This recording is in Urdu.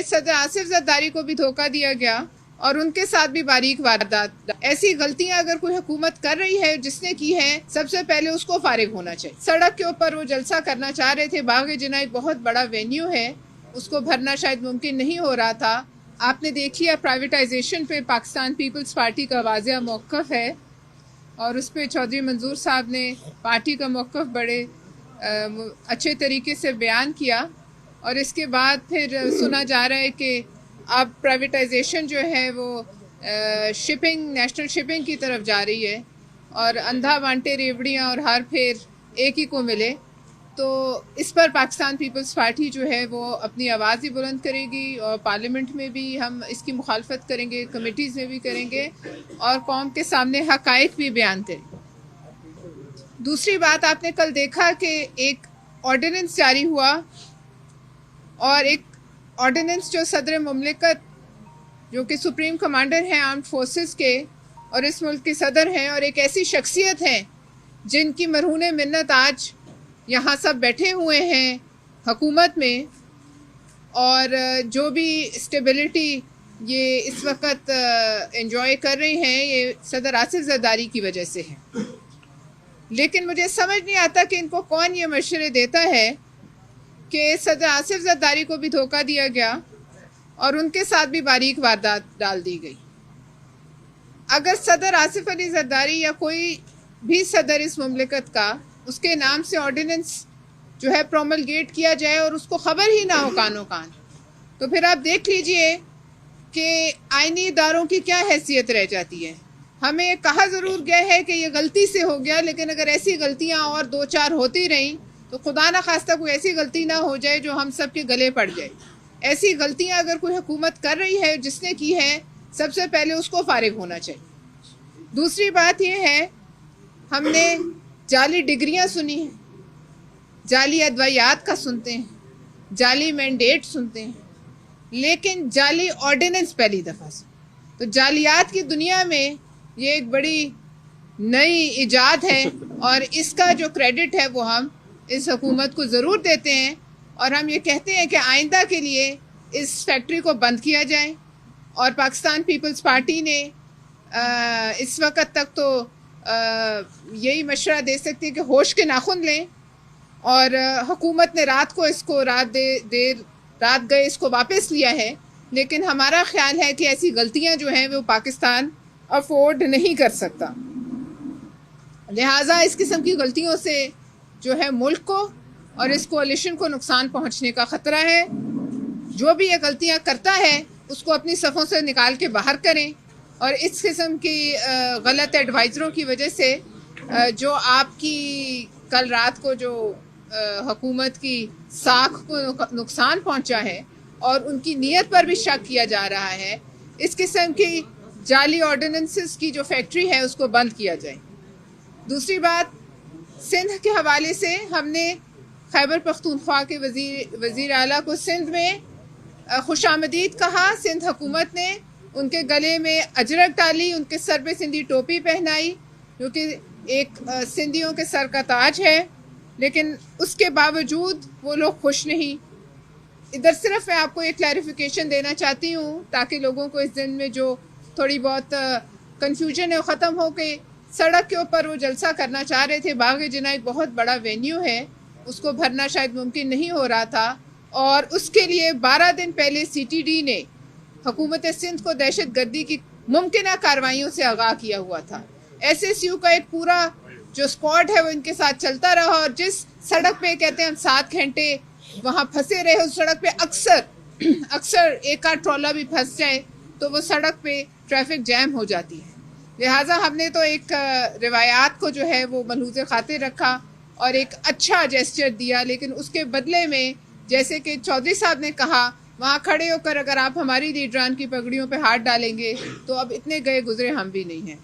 صدر آصف زرداری کو بھی دھوکہ دیا گیا اور ان کے ساتھ بھی باریک واردات. ایسی غلطیاں اگر کوئی حکومت کر رہی ہے جس نے کی ہے، سب سے پہلے اس کو فارغ ہونا چاہیے. سڑک کے اوپر وہ جلسہ کرنا چاہ رہے تھے. باغ جناح ایک بہت بڑا وینیو ہے، اس کو بھرنا شاید ممکن نہیں ہو رہا تھا. آپ نے دیکھ لیا پرائیویٹائزیشن پہ پاکستان پیپلز پارٹی کا واضح موقف ہے، اور اس پہ چودھری منظور صاحب نے پارٹی کا موقف بڑے اچھے طریقے سے بیان کیا. اور اس کے بعد پھر سنا جا رہا ہے کہ اب پرائیویٹائزیشن جو ہے وہ شپنگ، نیشنل شپنگ کی طرف جا رہی ہے، اور اندھا بانٹے ریوڑیاں اور ہر پھیر ایک ہی کو ملے. تو اس پر پاکستان پیپلز پارٹی جو ہے وہ اپنی آواز ہی بلند کرے گی، اور پارلیمنٹ میں بھی ہم اس کی مخالفت کریں گے، کمیٹیز میں بھی کریں گے، اور قوم کے سامنے حقائق بھی بیان کریں گے. دوسری بات، آپ نے کل دیکھا کہ ایک آرڈیننس جاری ہوا، اور ایک آرڈیننس جو صدر مملکت جو کہ سپریم کمانڈر ہیں آرمڈ فورسز کے اور اس ملک کے صدر ہیں، اور ایک ایسی شخصیت ہیں جن کی مرہون منت آج یہاں سب بیٹھے ہوئے ہیں حکومت میں، اور جو بھی اسٹیبلٹی یہ اس وقت انجوائے کر رہے ہیں، یہ صدر آصف زرداری کی وجہ سے ہے. لیکن مجھے سمجھ نہیں آتا کہ ان کو کون یہ مشورے دیتا ہے کہ صدر آصف زرداری کو بھی دھوکہ دیا گیا اور ان کے ساتھ بھی باریک واردات ڈال دی گئی. اگر صدر آصف علی زرداری یا کوئی بھی صدر اس مملکت کا، اس کے نام سے آرڈیننس جو ہے پروملگیٹ کیا جائے اور اس کو خبر ہی نہ ہو کانوں کان، تو پھر آپ دیکھ لیجئے کہ آئینی اداروں کی کیا حیثیت رہ جاتی ہے. ہمیں کہا ضرور گیا ہے کہ یہ غلطی سے ہو گیا، لیکن اگر ایسی غلطیاں اور دو چار ہوتی رہیں تو خدا نہ خواستہ کوئی ایسی غلطی نہ ہو جائے جو ہم سب کے گلے پڑ جائے. ایسی غلطیاں اگر کوئی حکومت کر رہی ہے جس نے کی ہے، سب سے پہلے اس کو فارغ ہونا چاہیے. دوسری بات یہ ہے، ہم نے جعلی ڈگریاں سنی ہیں، جعلی ادویات کا سنتے ہیں، جعلی مینڈیٹ سنتے ہیں، لیکن جعلی آرڈیننس پہلی دفعہ سے. تو جعلیات کی دنیا میں یہ ایک بڑی نئی ایجاد ہے، اور اس کا جو کریڈٹ ہے وہ ہم اس حکومت کو ضرور دیتے ہیں، اور ہم یہ کہتے ہیں کہ آئندہ کے لیے اس فیکٹری کو بند کیا جائے. اور پاکستان پیپلز پارٹی نے اس وقت تک تو یہی مشورہ دے سکتی ہے کہ ہوش کے ناخن لیں، اور حکومت نے رات کو اس کو رات گئے اس کو واپس لیا ہے، لیکن ہمارا خیال ہے کہ ایسی غلطیاں جو ہیں وہ پاکستان افورڈ نہیں کر سکتا. لہٰذا اس قسم کی غلطیوں سے جو ہے ملک کو اور اس کوalition کو نقصان پہنچنے کا خطرہ ہے. جو بھی یہ غلطیاں کرتا ہے اس کو اپنی صفوں سے نکال کے باہر کریں، اور اس قسم کی غلط ایڈوائزروں کی وجہ سے جو آپ کی کل رات کو جو حکومت کی ساکھ کو نقصان پہنچا ہے اور ان کی نیت پر بھی شک کیا جا رہا ہے، اس قسم کی جعلی آرڈیننسز کی جو فیکٹری ہے اس کو بند کیا جائے. دوسری بات، سندھ کے حوالے سے ہم نے خیبر پختونخوا کے وزیر اعلیٰ کو سندھ میں خوش آمدید کہا. سندھ حکومت نے ان کے گلے میں اجرک ڈالی، ان کے سر پہ سندھی ٹوپی پہنائی، جو کہ ایک سندھیوں کے سر کا تاج ہے، لیکن اس کے باوجود وہ لوگ خوش نہیں. ادھر صرف میں آپ کو ایک کلیریفیکیشن دینا چاہتی ہوں تاکہ لوگوں کو اس دن میں جو تھوڑی بہت کنفیوژن ہے وہ ختم ہو کے. سڑک کے اوپر وہ جلسہ کرنا چاہ رہے تھے. باغ جناح ایک بہت بڑا وینیو ہے، اس کو بھرنا شاید ممکن نہیں ہو رہا تھا، اور اس کے لیے 12 دن پہلے CTD نے حکومت سندھ کو دہشت گردی کی ممکنہ کارروائیوں سے آگاہ کیا ہوا تھا. SSU کا ایک پورا جو اسکواڈ ہے وہ ان کے ساتھ چلتا رہا، اور جس سڑک پہ کہتے ہیں ہم 7 گھنٹے وہاں پھنسے رہے، اس سڑک پہ اکثر ایک آدھ ٹرالا بھی پھنس جائے تو وہ سڑک پہ ٹریفک جیم ہو جاتی ہے. لہٰذا ہم نے تو ایک روایات کو جو ہے وہ ملحوظ خاطر رکھا اور ایک اچھا جیسچر دیا، لیکن اس کے بدلے میں جیسے کہ چودھری صاحب نے کہا، وہاں کھڑے ہو کر اگر آپ ہماری لیڈران کی پگڑیوں پہ ہاتھ ڈالیں گے تو اب اتنے گئے گزرے ہم بھی نہیں ہیں.